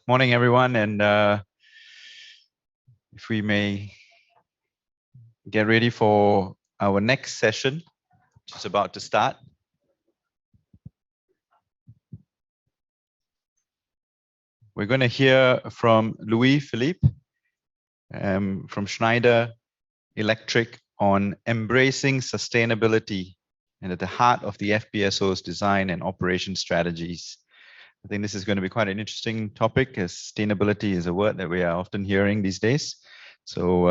Morning, everyone, and if we may get ready for our next session, which is about to start. We're going to hear from Louis-Philippe from Schneider Electric on embracing sustainability and at the heart of the FPSO's design and operation strategies. I think this is going to be quite an interesting topic, as sustainability is a word that we are often hearing these days. So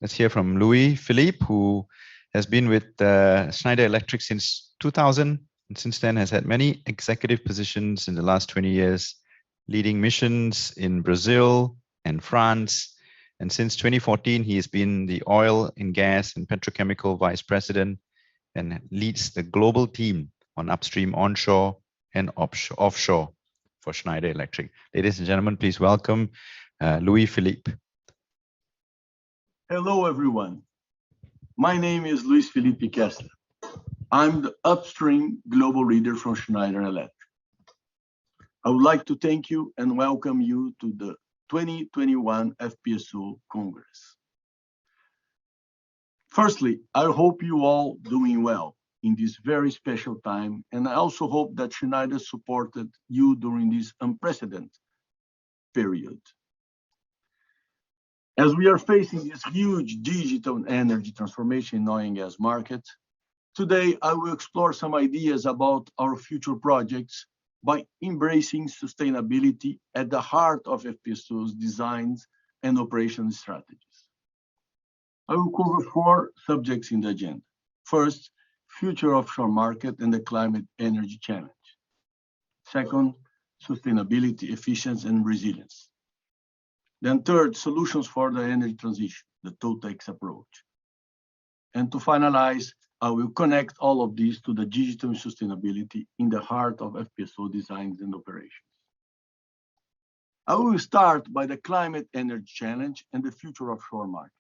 let's hear from Louis-Philippe, who has been with Schneider Electric since 2000, and since then has had many executive positions in the last 20 years, leading missions in Brazil and France. And since 2014, he has been the oil and gas and petrochemical vice president and leads the global team on upstream, onshore, and offshore for Schneider Electric. Ladies and gentlemen, please welcome Louis-Philippe. Hello, everyone. My name is Luis-Felipe Kessler. I'm the upstream global leader from Schneider Electric. I would like to thank you and welcome you to the 2021 FPSO Congress. Firstly, I hope you all doing well in this very special time, and I also hope that Schneider supported you during this unprecedented period. As we are facing this huge digital energy transformation in oil and gas market, today I will explore some ideas about our future projects by embracing sustainability at the heart of FPSO's designs and operation strategies. I will cover 4 subjects in the agenda. First, future offshore market and the climate energy challenge. Second, sustainability, efficiency, and resilience. Then third, solutions for the energy transition, the TOTEX approach. And to finalize, I will connect all of these to the digital and sustainability in the heart of FPSO designs and operations. I will start by the climate energy challenge and the future offshore market.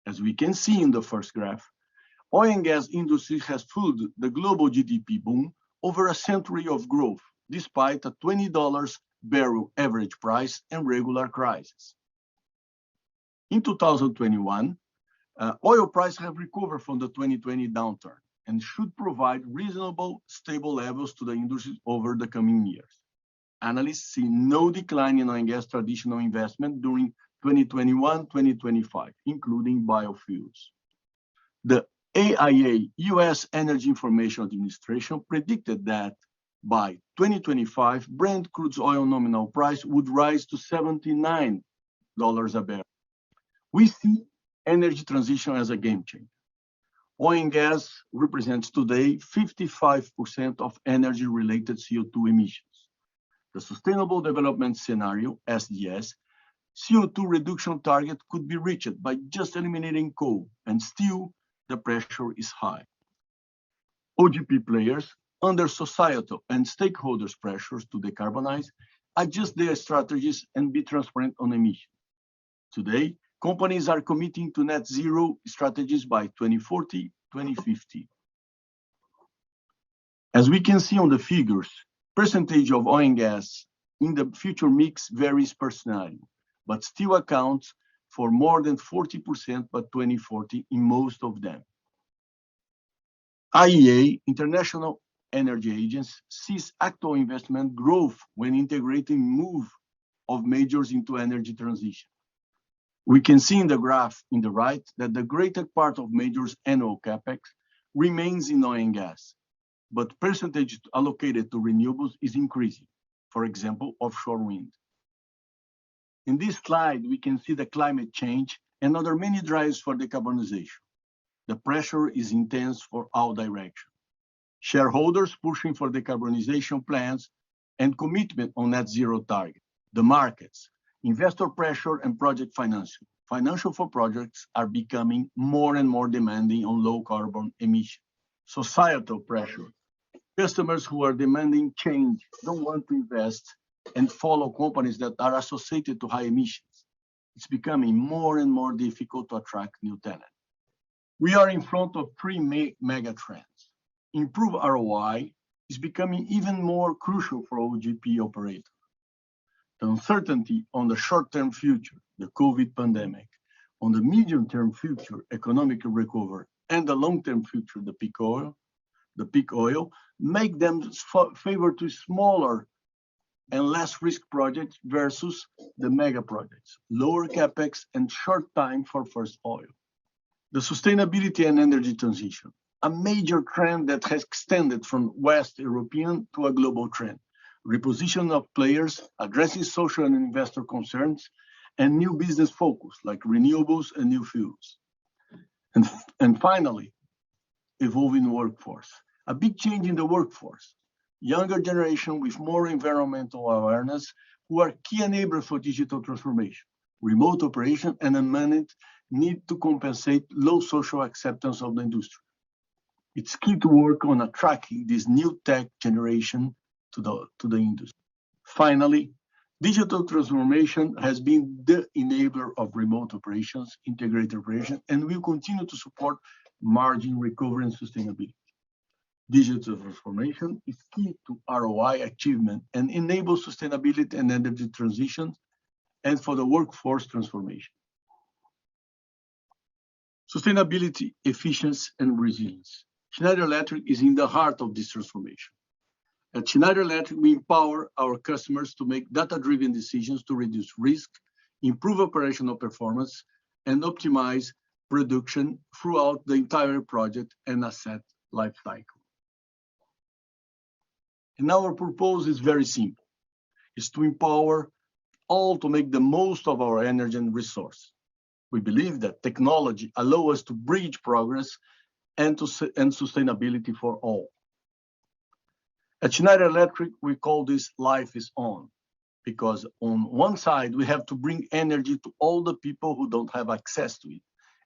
As we can see in the first graph, oil and gas industry has fueled the global GDP boom over a century of growth, despite a $20 barrel average price and regular crisis. In 2021, oil prices have recovered from the 2020 downturn and should provide reasonable, stable levels to the industry over the coming years. Analysts see no decline in oil and gas traditional investment during 2021-2025, including biofuels. The AIA, U.S. Energy Information Administration, predicted that by 2025, Brent crude oil nominal price would rise to $79 a barrel. We see energy transition as a game changer. Oil and gas represents today 55% of energy-related CO2 emissions. The Sustainable Development Scenario, SDS, CO2 reduction target could be reached by just eliminating coal, and still the pressure is high. OGP players, under societal and stakeholders' pressures to decarbonize, adjust their strategies and be transparent on emissions. Today, companies are committing to net zero strategies by 2040, 2050. As we can see on the figures, percentage of oil and gas in the future mix varies per scenario, but still accounts for more than 40% by 2040 in most of them. IEA, International Energy Agency, sees actual investment growth when integrating move of majors into energy transition. We can see in the graph in the right that the greater part of majors' annual capex remains in oil and gas, but percentage allocated to renewables is increasing, for example, offshore wind. In this slide, we can see the climate change and other many drives for decarbonization. The pressure is intense for all directions. Shareholders pushing for decarbonization plans and commitment on net zero target. The markets, investor pressure and project financing. Financial for projects are becoming more and more demanding on low carbon emission. Societal pressure. Customers who are demanding change don't want to invest and follow companies that are associated to high emissions. It's becoming more and more difficult to attract new talent. We are in front of 3 mega trends. Improve ROI is becoming even more crucial for OGP operators. The uncertainty on the short-term future, the COVID pandemic, on the medium-term future, economic recovery, and the long-term future, the peak oil, make them favor to smaller and less risk projects versus the mega projects, lower capex and short time for first oil. The sustainability and energy transition, a major trend that has extended from West European to a global trend. Reposition of players, addressing social and investor concerns, and new business focus like renewables and new fuels. And finally, evolving workforce. A big change in the workforce. Younger generation with more environmental awareness who are key enablers for digital transformation. Remote operation and unmanned need to compensate low social acceptance of the industry. It's key to work on attracting this new tech generation to the industry. Finally, digital transformation has been the enabler of remote operations, integrated operation, and will continue to support margin recovery and sustainability. Digital transformation is key to ROI achievement and enables sustainability and energy transition and for the workforce transformation. Sustainability, efficiency, and resilience. Schneider Electric is in the heart of this transformation. At Schneider Electric, we empower our customers to make data-driven decisions to reduce risk, improve operational performance, and optimize production throughout the entire project and asset lifecycle. And our purpose is very simple. It's to empower all to make the most of our energy and resource. We believe that technology allows us to bridge progress and sustainability for all. At Schneider Electric, we call this life is on, because on one side, we have to bring energy to all the people who don't have access to it,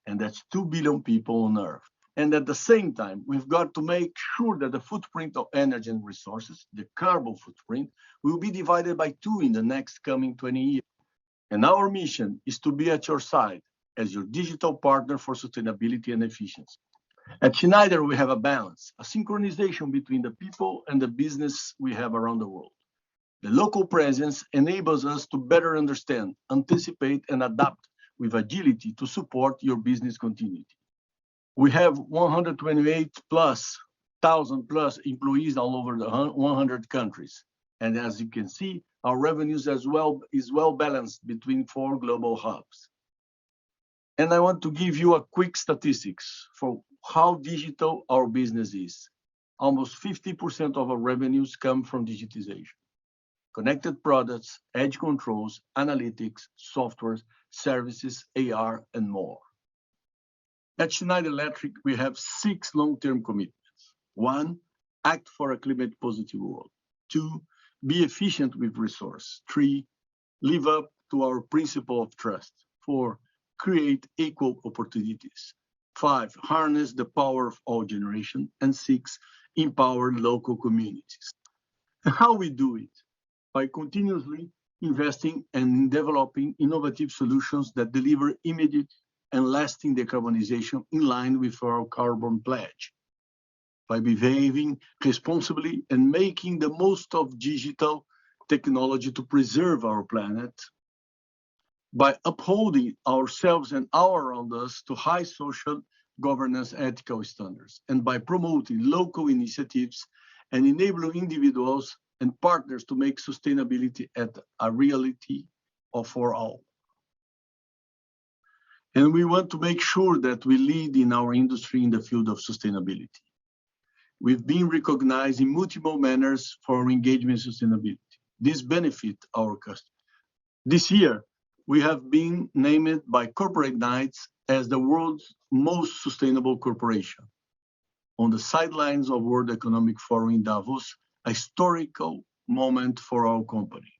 and that's 2 billion people on Earth. And at the same time, we've got to make sure that the footprint of energy and resources, the carbon footprint, will be divided by 2 in the next coming 20 years. And our mission is to be at your side as your digital partner for sustainability and efficiency. At Schneider, we have a balance, a synchronization between the people and the business we have around the world. The local presence enables us to better understand, anticipate, and adapt with agility to support your business continuity. We have 128,000 plus employees all over the 100 countries. And as you can see, our revenues as well is well balanced between 4 global hubs. And I want to give you a quick statistics for how digital our business is. Almost 50% of our revenues come from digitization. Connected products, edge controls, analytics, software, services, AR, and more. At Schneider Electric, we have 6 long-term commitments. 1, act for a climate-positive world. 2, be efficient with resource. 3, live up to our principle of trust. 4, create equal opportunities. 5, harness the power of all generation. And 6, empower local communities. And how we do it? By continuously investing and developing innovative solutions that deliver immediate and lasting decarbonization in line with our carbon pledge. By behaving responsibly and making the most of digital technology to preserve our planet. By upholding ourselves and our around us to high social governance ethical standards, and by promoting local initiatives and enabling individuals and partners to make sustainability a reality for all. And we want to make sure that we lead in our industry in the field of sustainability. We've been recognized in multiple manners for our engagement in sustainability. This benefits our customers. This year, we have been named by Corporate Knights as the world's most sustainable corporation. On the sidelines of World Economic Forum in Davos, a historical moment for our company.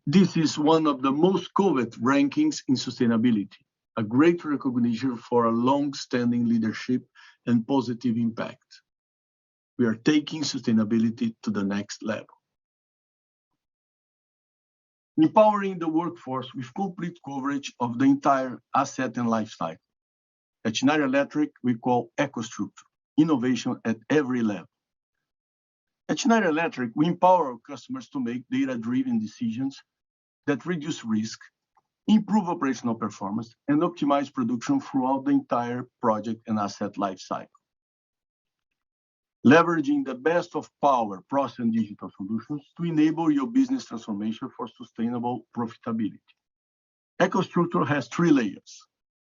This is one of the most coveted rankings in sustainability, a great recognition for a long-standing leadership and positive impact. We are taking sustainability to the next level. Empowering the workforce with complete coverage of the entire asset and life cycle. At Schneider Electric, we call EcoStructure, innovation at every level. At Schneider Electric, we empower our customers to make data-driven decisions that reduce risk, improve operational performance, and optimize production throughout the entire project and asset lifecycle. Leveraging the best of power, process, and digital solutions to enable your business transformation for sustainable profitability. EcoStruxure has 3 layers.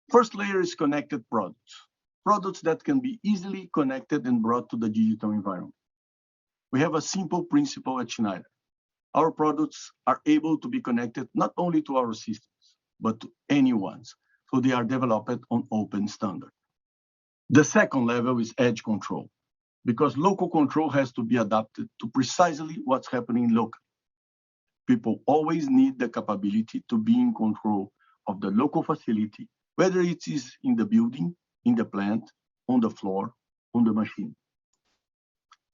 First layer is connected products that can be easily connected and brought to the digital environment. We have a simple principle at Schneider. Our products are able to be connected not only to our systems, but to anyone's, so they are developed on open standard. The second level is edge control, because local control has to be adapted to precisely what's happening locally. People always need the capability to be in control of the local facility, whether it is in the building, in the plant, on the floor, on the machine.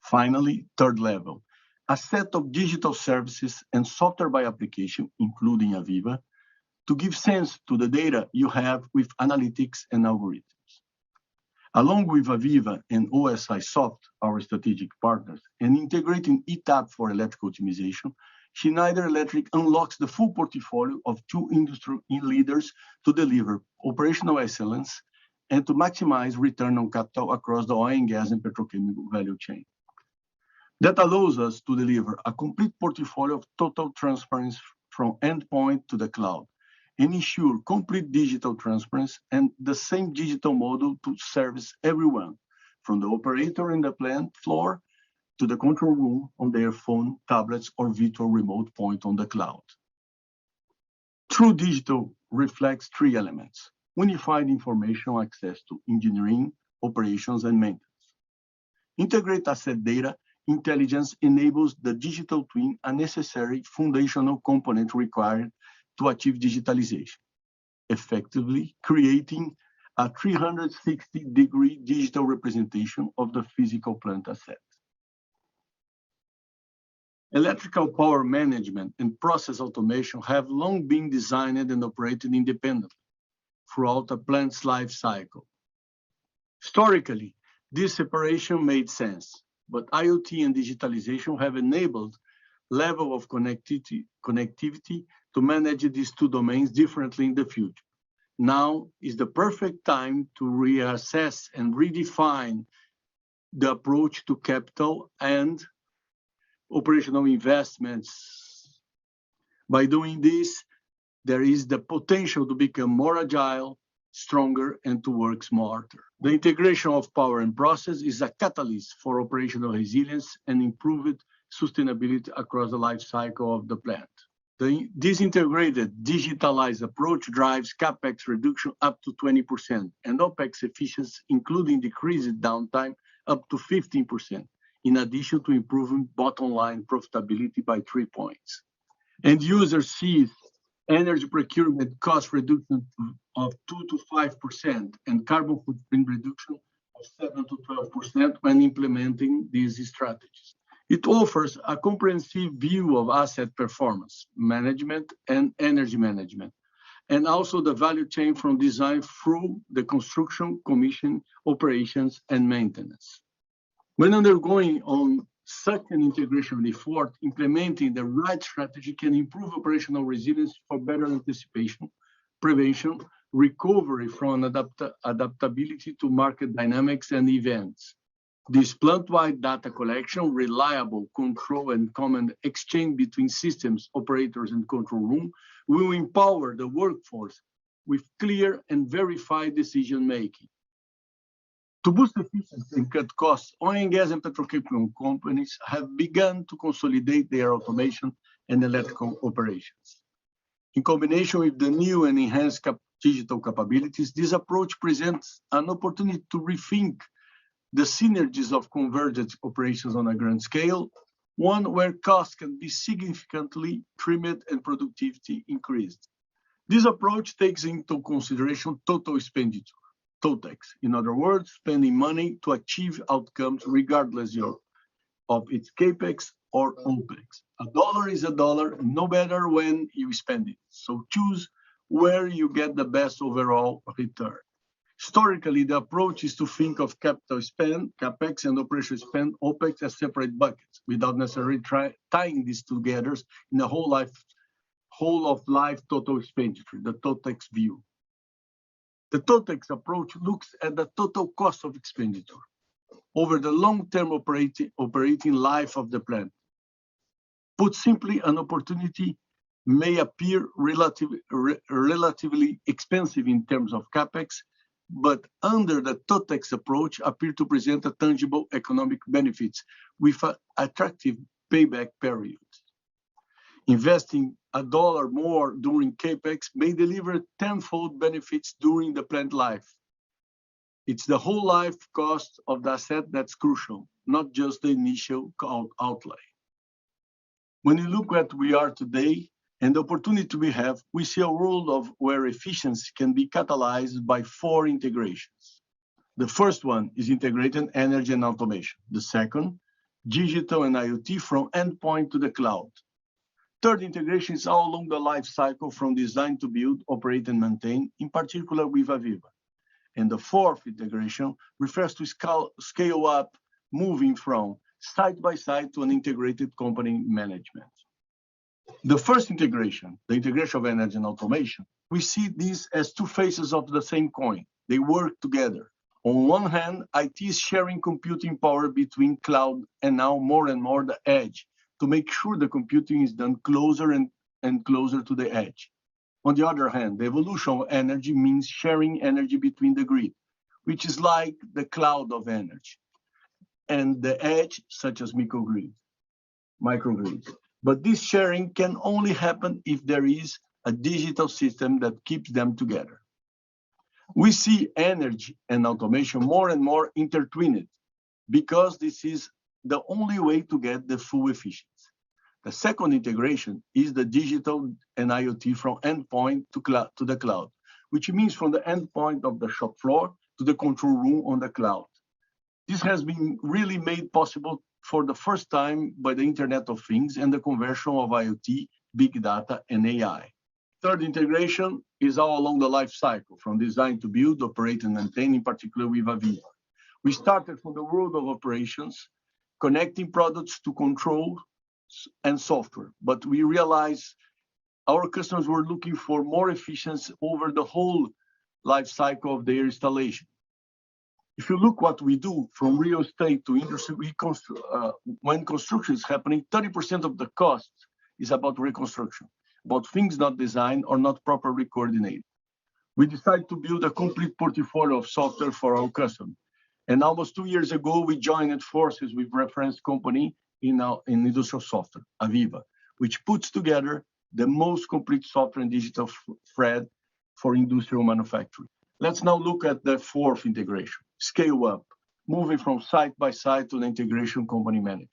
Finally, third level, a set of digital services and software by application, including AVEVA, to give sense to the data you have with analytics and algorithms. Along with AVEVA and OSIsoft, our strategic partners, and integrating ETAP for electrical optimization, Schneider Electric unlocks the full portfolio of 2 industry leaders to deliver operational excellence and to maximize return on capital across the oil and gas and petrochemical value chain. That allows us to deliver a complete portfolio of total transparency from endpoint to the cloud and ensure complete digital transparency and the same digital model to service everyone, from the operator in the plant floor to the control room on their phone, tablets, or virtual remote point on the cloud. True digital reflects 3 elements: unified information access to engineering, operations, and maintenance. Integrate asset data intelligence enables the digital twin, a necessary foundational component required to achieve digitalization, effectively creating a 360-degree digital representation of the physical plant asset. Electrical power management and process automation have long been designed and operated independently throughout a plant's life cycle. Historically, this separation made sense, but IoT and digitalization have enabled level of connectivity to manage these 2 domains differently in the future. Now is the perfect time to reassess and redefine the approach to capital and operational investments. By doing this, there is the potential to become more agile, stronger, and to work smarter. The integration of power and process is a catalyst for operational resilience and improved sustainability across the life cycle of the plant. This integrated, digitalized approach drives CapEx reduction up to 20% and OpEx efficiency, including decreased downtime, up to 15%, in addition to improving bottom line profitability by 3 points. End user sees energy procurement cost reduction of 2 to 5% and carbon footprint reduction of 7 to 12% when implementing these strategies. It offers a comprehensive view of asset performance, management, and energy management, and also the value chain from design through the construction, commission, operations, and maintenance. When undergoing on such an integration effort, implementing the right strategy can improve operational resilience for better anticipation, prevention, recovery from adaptability to market dynamics and events. This plant-wide data collection, reliable control, and common exchange between systems, operators, and control room will empower the workforce with clear and verified decision-making. To boost efficiency and cut costs, oil and gas and petrochemical companies have begun to consolidate their automation and electrical operations. In combination with the new and enhanced digital capabilities, this approach presents an opportunity to rethink the synergies of convergent operations on a grand scale, one where costs can be significantly trimmed and productivity increased. This approach takes into consideration total expenditure, TOTEX. In other words, spending money to achieve outcomes regardless of its CAPEX or OPEX. A dollar is a dollar, no matter when you spend it. So choose where you get the best overall return. Historically, the approach is to think of capital spend, CAPEX, and operational spend, OPEX, as separate buckets, without necessarily tying these together in the whole whole of life total expenditure, the TOTEX view. The TOTEX approach looks at the total cost of expenditure over the long-term operating life of the plant. Put simply, an opportunity may appear relatively expensive in terms of capex, but under the TOTEX approach appear to present a tangible economic benefits with an attractive payback period. Investing $1 more during capex may deliver tenfold benefits during the plant life. It's the whole life cost of the asset that's crucial, not just the initial outlay. When you look at where we are today and the opportunity we have, we see a world where efficiency can be catalyzed by 4 integrations. The first one is integrated energy and automation. The second, digital and IoT from endpoint to the cloud. Third integration is all along the life cycle from design to build, operate, and maintain, in particular with AVEVA. And the fourth integration refers to scale up, moving from side by side to an integrated company management. The first integration, the integration of energy and automation, we see these as 2 faces of the same coin. They work together. On one hand, IT is sharing computing power between cloud and now more and more the edge to make sure the computing is done closer and closer to the edge. On the other hand, the evolution of energy means sharing energy between the grid, which is like the cloud of energy, and the edge, such as microgrids. But this sharing can only happen if there is a digital system that keeps them together. We see energy and automation more and more intertwined because this is the only way to get the full efficiency. The second integration is the digital and IoT from endpoint to the cloud, which means from the endpoint of the shop floor to the control room on the cloud. This has been really made possible for the first time by the Internet of Things and the conversion of IoT, big data, and AI. Third integration is all along the life cycle, from design to build, operate, and maintain, in particular with AVEVA. We started from the world of operations, connecting products to control and software, but we realized our customers were looking for more efficiency over the whole life cycle of their installation. If you look what we do from real estate to industry, when construction is happening, 30% of the cost is about reconstruction, about things not designed or not properly coordinated. We decided to build a complete portfolio of software for our customers. And almost 2 years ago, we joined forces with reference company in industrial software, AVEVA, which puts together the most complete software and digital thread for industrial manufacturing. Let's now look at the fourth integration, scale up, moving from site by site to the integration company management.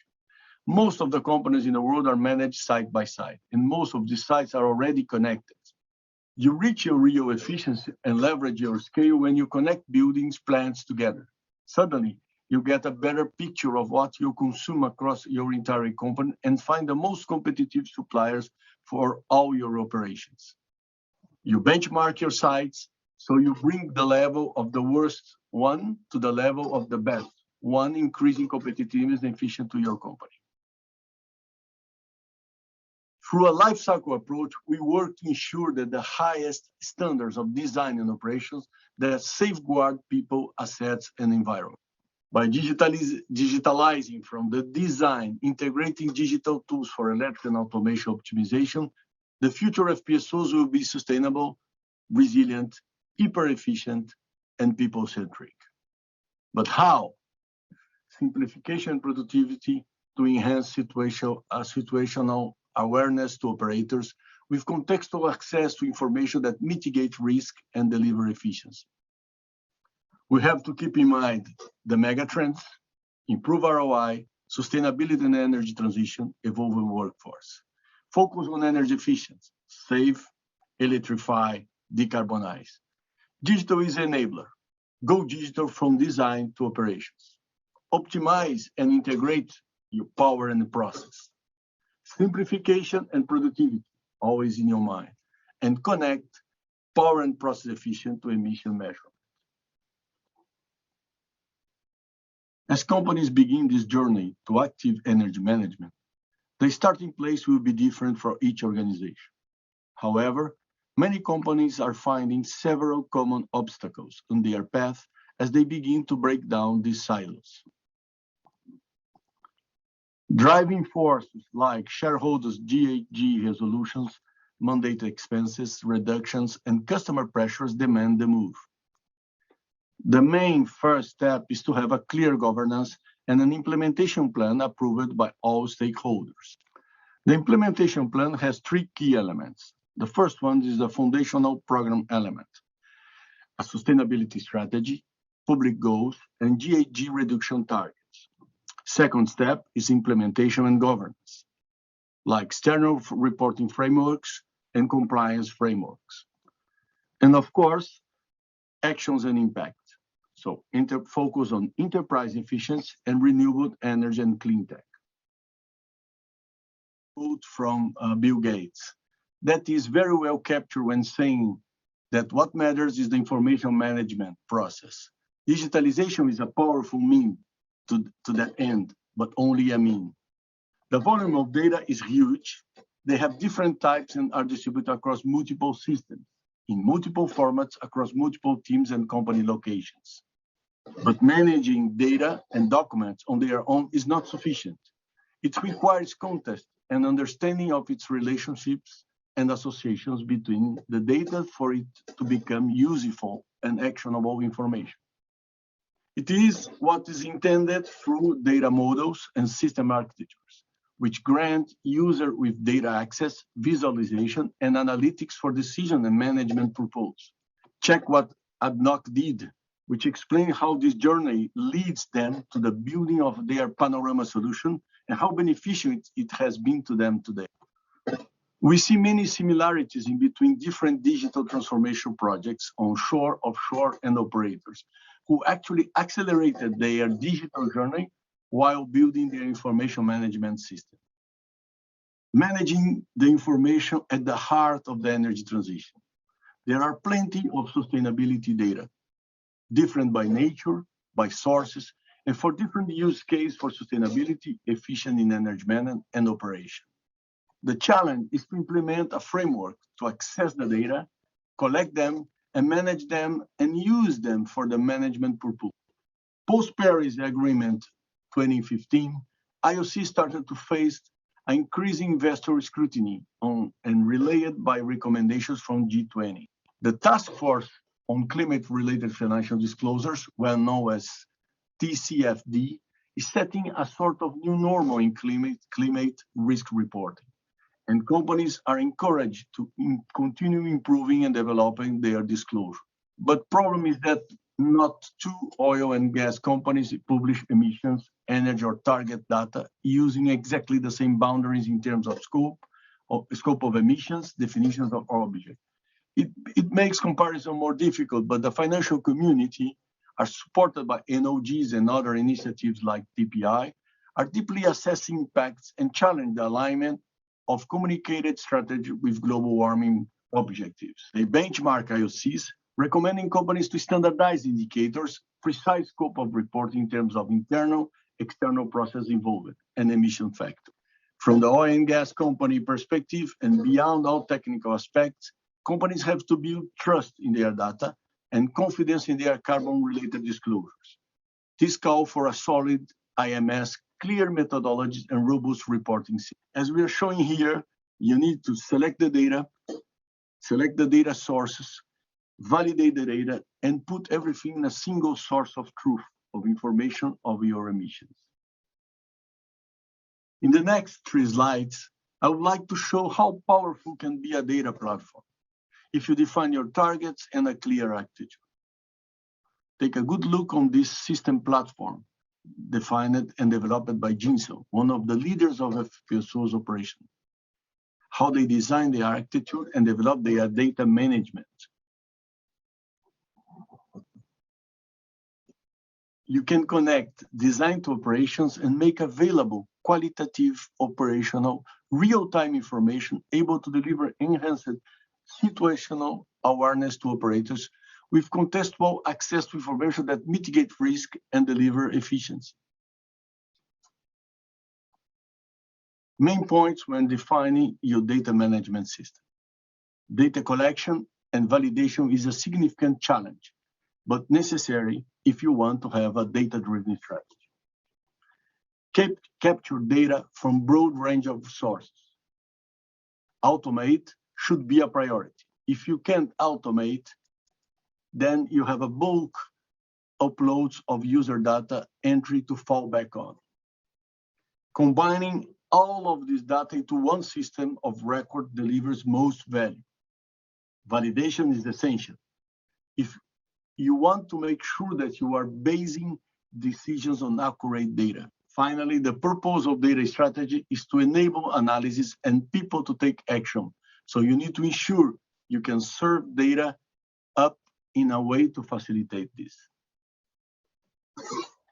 Most of the companies in the world are managed site by site, and most of these sites are already connected. You reach your real efficiency and leverage your scale when you connect buildings, plants together. Suddenly, you get a better picture of what you consume across your entire company and find the most competitive suppliers for all your operations. You benchmark your sites, so you bring the level of the worst one to the level of the best one, increasing competitiveness and efficiency to your company. Through a life cycle approach, we work to ensure that the highest standards of design and operations that safeguard people, assets, and environment. By digitalizing from the design, integrating digital tools for electrical and automation optimization, the future FPSOs will be sustainable, resilient, hyper-efficient, and people-centric. But how? Simplification and productivity to enhance situational awareness to operators with contextual access to information that mitigate risk and deliver efficiency. We have to keep in mind the megatrends, improve ROI, sustainability and energy transition, evolving workforce. Focus on energy efficiency, save, electrify, decarbonize. Digital is an enabler. Go digital from design to operations. Optimize and integrate your power and the process. Simplification and productivity, always in your mind. And connect power and process efficient to emission measurement. As companies begin this journey to active energy management, the starting place will be different for each organization. However, many companies are finding several common obstacles on their path as they begin to break down these silos. Driving forces like shareholders' GHG resolutions, mandate expenses reductions, and customer pressures demand the move. The main first step is to have a clear governance and an implementation plan approved by all stakeholders. The implementation plan has three key elements. The first one is the foundational program element, a sustainability strategy, public goals, and GHG reduction targets. Second step is implementation and governance, like external reporting frameworks and compliance frameworks. And of course, actions and impact. So focus on enterprise efficiency and renewable energy and clean tech. Quote from Bill Gates, that is very well captured when saying that what matters is the information management process. Digitalization is a powerful means to that end, but only a mean. The volume of data is huge. They have different types and are distributed across multiple systems, in multiple formats across multiple teams and company locations. But managing data and documents on their own is not sufficient. It requires context and understanding of its relationships and associations between the data for it to become useful and actionable information. It is what is intended through data models and system architectures, which grant user with data access, visualization, and analytics for decision and management purposes. Check what ADNOC did, which explains how this journey leads them to the building of their Panorama solution and how beneficial it has been to them today. We see many similarities in between different digital transformation projects onshore, offshore, and operators who actually accelerated their digital journey while building their information management system. Managing the information at the heart of the energy transition. There are plenty of sustainability data, different by nature, by sources, and for different use case for sustainability, efficient in energy management and operation. The challenge is to implement a framework to access the data, collect them, and manage them and use them for the management purpose. Post-Paris Agreement 2015, IOC started to face an increasing investor scrutiny on and relayed by recommendations from G20. The Task Force on Climate-Related Financial Disclosures, well known as TCFD, is setting a sort of new normal in climate risk reporting. And companies are encouraged to continue improving and developing their disclosure. But problem is that not two oil and gas companies publish emissions, energy, or target data using exactly the same boundaries in terms of scope of emissions, definitions of object. It makes comparison more difficult, but the financial community are supported by NOGs and other initiatives like TPI, are deeply assessing impacts and challenge the alignment of communicated strategy with global warming objectives. They benchmark IOCs, recommending companies to standardize indicators, precise scope of reporting in terms of internal, external process involved, and emission factor. From the oil and gas company perspective and beyond all technical aspects, companies have to build trust in their data and confidence in their carbon-related disclosures. This calls for a solid IMS, clear methodologies, and robust reporting system. As we are showing here, you need to select the data sources, validate the data, and put everything in a single source of truth of information of your emissions. In the next 3 slides, I would like to show how powerful can be a data platform if you define your targets and a clear architecture. Take a good look on this system platform, defined and developed by Jinso, one of the leaders of FPSO's operation. How they design the architecture and develop their data management. You can connect design to operations and make available qualitative, operational, real-time information able to deliver enhanced situational awareness to operators with contestable access to information that mitigate risk and deliver efficiency. Main points when defining your data management system. Data collection and validation is a significant challenge, but necessary if you want to have a data-driven strategy. Capture data from broad range of sources. Automate should be a priority. If you can't automate, then you have a bulk uploads of user data entry to fall back on. Combining all of this data into one system of record delivers most value. Validation is essential. If you want to make sure that you are basing decisions on accurate data. Finally, the purpose of data strategy is to enable analysis and people to take action. So you need to ensure you can serve data up in a way to facilitate this.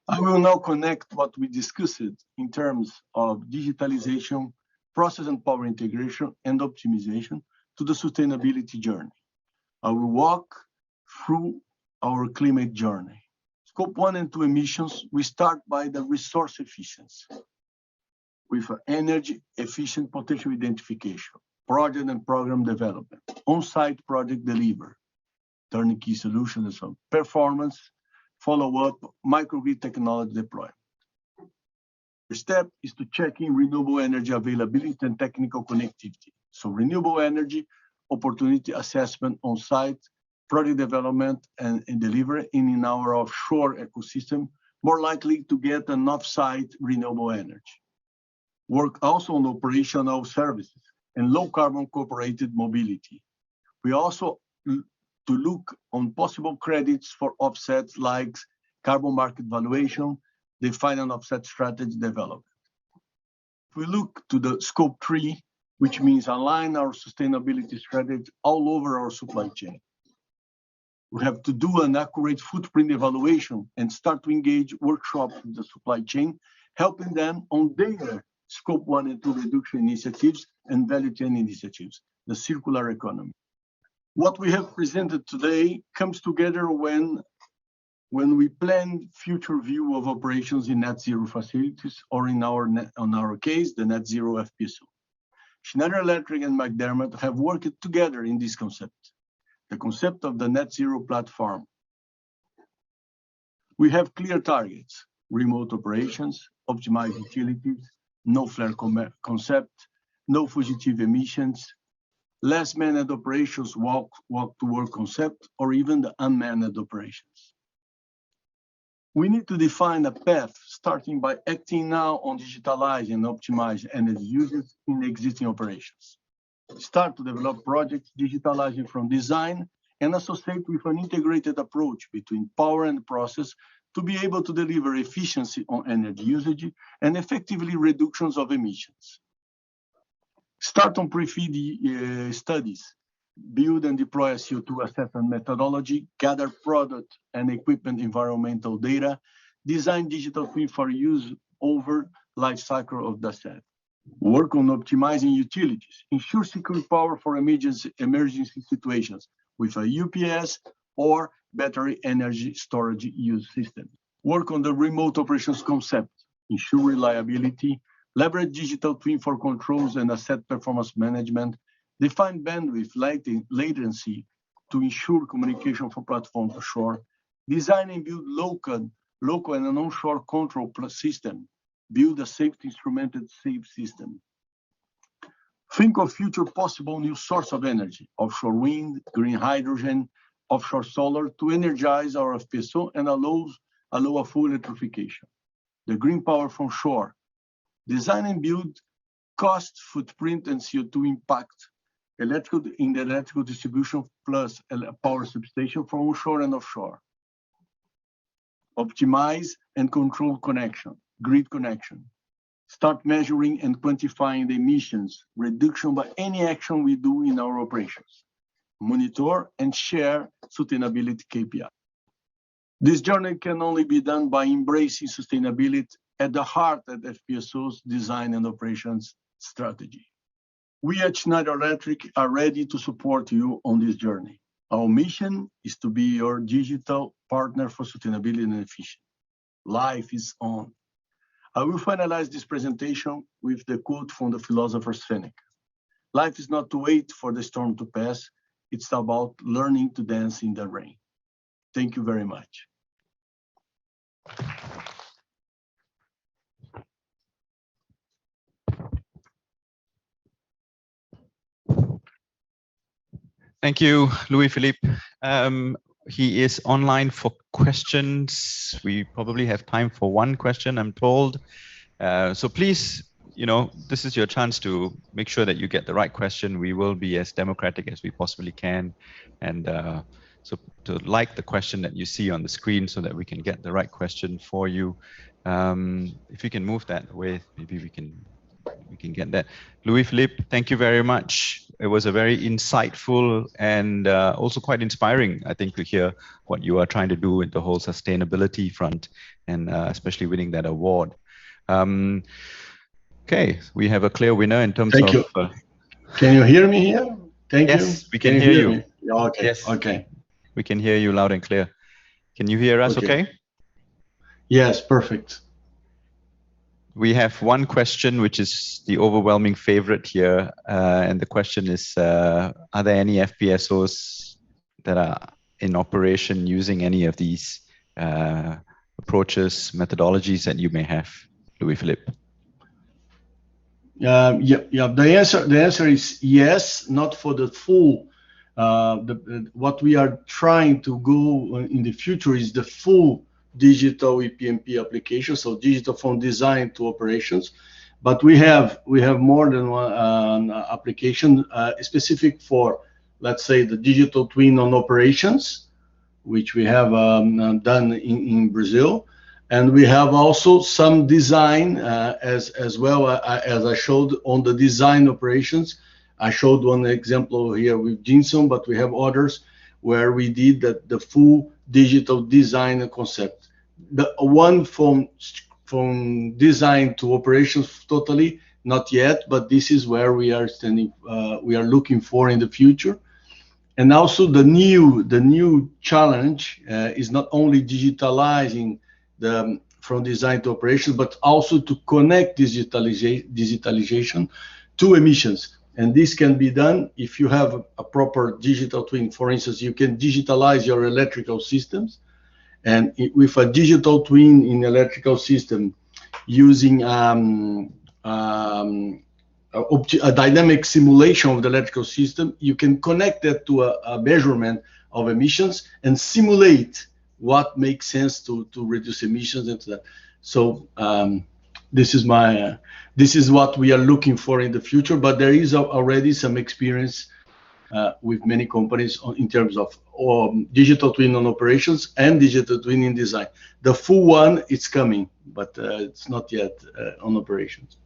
I will now connect what we discussed in terms of digitalization, process and power integration, and optimization to the sustainability journey. I will walk through our climate journey. Scope 1 and 2 emissions, we start by the resource efficiency with energy efficient potential identification, project and program development, on-site project delivery, turnkey solutions, so performance, follow-up, microgrid technology deployment. The step is to check in renewable energy availability and technical connectivity. So renewable energy, opportunity assessment on site, project development and delivery in our offshore ecosystem, more likely to get an off-site renewable energy. Work also on operational services and low carbon cooperated mobility. We also to look on possible credits for offsets like carbon market valuation, define an offset strategy development. If we look to the scope 3, which means align our sustainability strategy all over our supply chain. We have to do an accurate footprint evaluation and start to engage workshops with the supply chain, helping them on their scope 1 and 2 reduction initiatives and value chain initiatives, the circular economy. What we have presented today comes together when we plan future view of operations in net zero facilities, or in our case, the net zero FPSO. Schneider Electric and McDermott have worked together in this concept, the concept of the net zero platform. We have clear targets, remote operations, optimized utilities, no flare concept, no fugitive emissions, less manned operations, walk to work concept, or even the unmanned operations. We need to define a path starting by acting now on digitalizing and optimize energy uses in existing operations. Start to develop projects digitalizing from design and associate with an integrated approach between power and process to be able to deliver efficiency on energy usage and effectively reductions of emissions. Start on pre-FEED studies, build and deploy a CO2 assessment methodology, gather product and equipment environmental data, design digital twin for use over life cycle of the asset. Work on optimizing utilities, ensure secure power for emergency situations with a UPS or battery energy storage use system. Work on the remote operations concept, ensure reliability, leverage digital twin for controls and asset performance management, define bandwidth latency to ensure communication from platform to shore, design and build local and an onshore control system, build a safety instrumented safe system. Think of future possible new source of energy, offshore wind, green hydrogen, offshore solar to energize our FPSO and allow a full electrification. The green power from shore. Design and build cost, footprint, and CO2 impact in the electrical distribution plus a power substation for onshore and offshore. Optimize and control connection, grid connection. Start measuring and quantifying the emissions reduction by any action we do in our operations. Monitor and share sustainability KPI. This journey can only be done by embracing sustainability at the heart of FPSO's design and operations strategy. We at Schneider Electric are ready to support you on this journey. Our mission is to be your digital partner for sustainability and efficiency. Life is on. I will finalize this presentation with the quote from the philosopher Seneca. Life is not to wait for the storm to pass. It's about learning to dance in the rain. Thank you very much. Thank you, Louis-Philippe. He is online for questions. We probably have time for one question, I'm told. So please, this is your chance to make sure that you get the right question. We will be as democratic as we possibly can. And so to like the question that you see on the screen so that we can get the right question for you. If you can move that away, maybe we can get that. Louis-Philippe, thank you very much. It was a very insightful and also quite inspiring, I think, to hear what you are trying to do with the whole sustainability front and especially winning that award. Okay, we have a clear winner in terms Thank of... you. Can you hear me here? Thank you. Yes, we can hear you. Okay, yes. Okay. We can hear you loud and clear. Can you hear us okay? Yes, perfect. We have one question, which is the overwhelming favorite here. And the question is, are there any FPSOs that are in operation using any of these approaches, methodologies that you may have, Louis-Philippe? Yeah. The answer is yes, not for the full. What we are trying to go in the future is the full digital EPMP application, so digital from design to operations. But we have more than one application specific for, let's say, the digital twin on operations, which we have done in Brazil, and we have also some design as well as I showed on the design operations. I showed one example here with Jinson, but we have others where we did the full digital design concept. The one from design to operations totally not yet, but this is where we are standing. We are looking for in the future, and also the new challenge is not only digitalizing the from design to operation, but also to connect digitalization to emissions. And this can be done if you have a proper digital twin. For instance, you can digitalize your electrical systems. And with a digital twin in electrical system using a dynamic simulation of the electrical system, you can connect that to a measurement of emissions and simulate what makes sense to reduce emissions into that. So this is what we are looking for in the future, but there is already some experience with many companies in terms of digital twin on operations and digital twin in design. The full one is coming, but it's not yet on operations.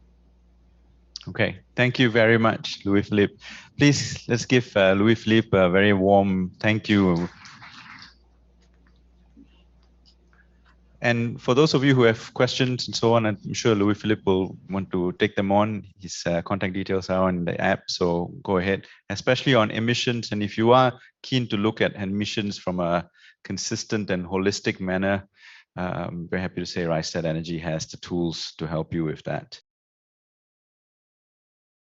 Okay, thank you very much, Louis-Philippe. Please, let's give Louis-Philippe a very warm thank you. And for those of you who have questions and so on, I'm sure Louis-Philippe will want to take them on. His contact details are on the app, so go ahead, especially on emissions. And if you are keen to look at emissions from a consistent and holistic manner, I'm very happy to say Rystad Energy has the tools to help you with that.